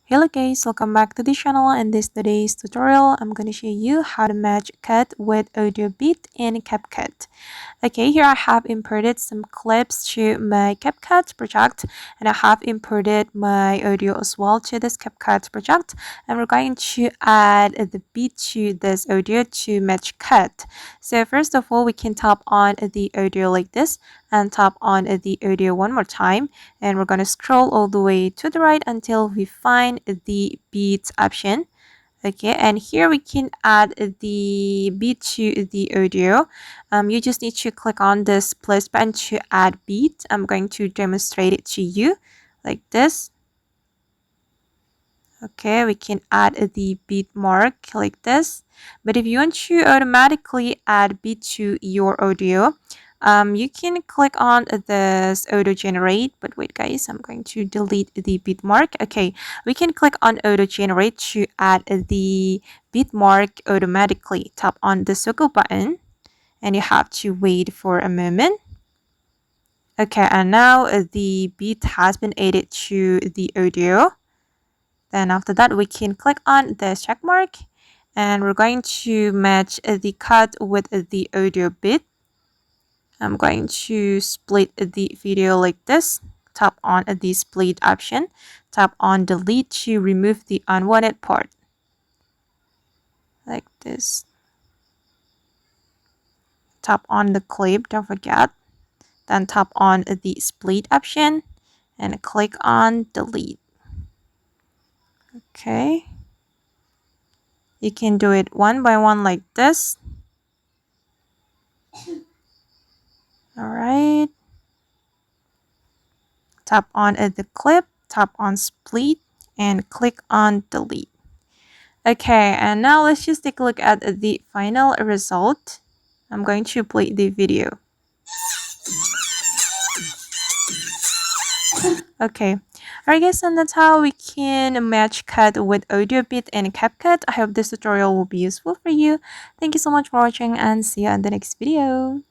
Hello guys, welcome back to the channel. In today's tutorial, I'm going to show you how to match cut with audio beat in CapCut. Okay, here I have imported some clips to my CapCut project, and I have imported my audio as well to this CapCut project, and we're going to add the beat to this audio to match cut. So first of all, we can tap on the audio like this and tap on the audio one more time, and we're going to scroll all the way to the right until we find the beat option. Okay, and here we can add the beat to the audio. You just need to click on this plus button to add beat. I'm going to demonstrate it to you like this. Okay, we can add the beat mark like this. But if you want to automatically add beat to your audio, you can click on this auto generate. But wait guys, I'm going to delete the beat mark. Okay, we can click on auto generate to add the beat mark automatically. Tap on the circle button and you have to wait for a moment. Okay, and now the beat has been added to the audio. Then after that, we can click on the check mark and we're going to match the cut with the audio bit. I'm going to split the video like this. Tap on the split option. Tap on delete to remove the unwanted part. Like this. Tap on the clip, don't forget. Then tap on the split option and click on delete. Okay. You can do it one by one like this. Alright. Tap on the clip, tap on split, and click on delete. Okay, and now let's just take a look at the final result. I'm going to play the video. Okay, alright guys, and that's how we can match cut with audio beat and CapCut. I hope this tutorial will be useful for you. Thank you so much for watching and see you in the next video.